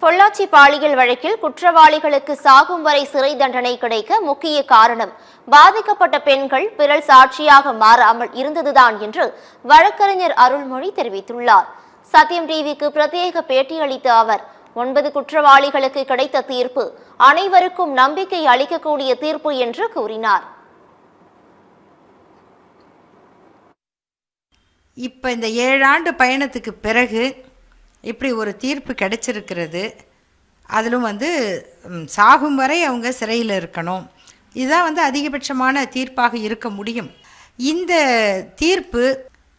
பொள்ளாச்சி பாலியல் வழக்கில் குற்றவாளிகளுக்கு சாகும் வரை சிறை தண்டனை கிடைக்க முக்கிய காரணம் பாதிக்கப்பட்ட பெண்கள் பிறல் சாட்சியாக மாறாமல் இருந்ததுதான் என்று வழக்கறிஞர் அருள்மொழி தெரிவித்துள்ளார். சத்தியம் டிவிக்கு பிரத்யேக பேட்டியளித்த அவர் 9 குற்றவாளிகளுக்கு கிடைத்த தீர்ப்பு அனைவருக்கும் நம்பிக்கை அளிக்கக்கூடிய தீர்ப்பு என்று கூறினார். இப்போ இந்த 7 ஆண்டு பயணத்துக்கு பிறகு இப்படி ஒரு தீர்ப்பு கிடைச்சிருக்கிறது. அதிலும் சாகும் வரை அவங்க சிறையில் இருக்கணும். இதுதான் அதிகபட்சமான தீர்ப்பாக இருக்க முடியும். இந்த தீர்ப்பு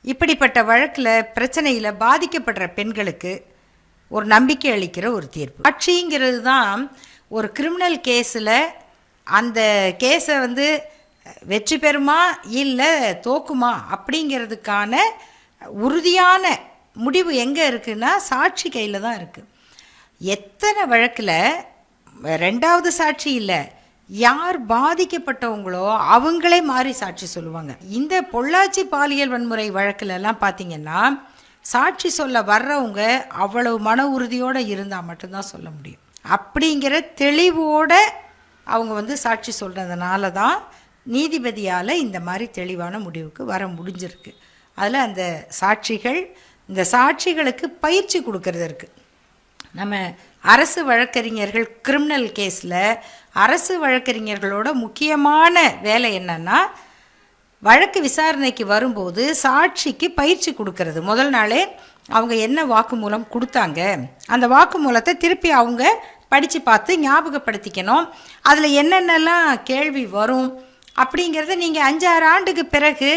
இப்படிப்பட்ட வழக்கில் பிரச்சனையில் பாதிக்கப்படுற பெண்களுக்கு ஒரு நம்பிக்கை அளிக்கிற ஒரு தீர்ப்பு. சாட்சிங்கிறது தான் ஒரு கிரிமினல் கேஸில் அந்த கேஸை வெற்றி பெறுமா இல்லை தோக்குமா அப்படிங்கிறதுக்கான உறுதியான முடிவு எங்கே இருக்குன்னா சாட்சி கையில் தான் இருக்குது. எத்தனை வழக்கில் 2வது சாட்சி இல்லை, யார் பாதிக்கப்பட்டவங்களோ அவங்களே மாறி சாட்சி சொல்லுவாங்க. இந்த பொள்ளாச்சி பாலியல் வன்முறை வழக்கிலெல்லாம் பார்த்திங்கன்னா சாட்சி சொல்ல வர்றவங்க அவ்வளவு மன உறுதியோடு இருந்தால் மட்டும்தான் சொல்ல முடியும். அப்படிங்கிற தெளிவோடு அவங்க சாட்சி சொல்கிறதுனால தான் நீதிபதியால் இந்த மாதிரி தெளிவான முடிவுக்கு வர முடிஞ்சிருக்கு. அதில் அந்த இந்த சாட்சிகளுக்கு பயிற்சி கொடுக்கறது இருக்குது. நம்ம அரசு வழக்கறிஞர்கள் கிரிமினல் கேஸில் அரசு வழக்கறிஞர்களோட முக்கியமான வேலை என்னன்னா, வழக்கு விசாரணைக்கு வரும்போது சாட்சிக்கு பயிற்சி கொடுக்கறது. முதல் நாளே அவங்க என்ன வாக்குமூலம் கொடுத்தாங்க அந்த வாக்குமூலத்தை திருப்பி அவங்க படித்து பார்த்து ஞாபகப்படுத்திக்கணும். அதில் என்னென்னலாம் கேள்வி வரும் அப்படிங்கிறத நீங்கள் 5-6 ஆண்டுக்கு பிறகு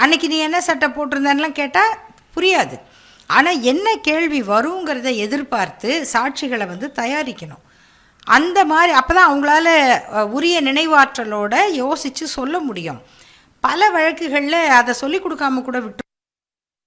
அன்னைக்கு நீ என்ன சட்டை போட்டிருந்தேன்லாம் கேட்டால் புரியாது. ஆனால் என்ன கேள்வி வருங்கிறத எதிர்பார்த்து சாட்சிகளை தயாரிக்கணும். அந்த மாதிரி அப்போ தான் அவங்களால உரிய நினைவாற்றலோடு யோசித்து சொல்ல முடியும். பல வழக்குகளில் அதை சொல்லிக் கொடுக்காம கூட விட்டு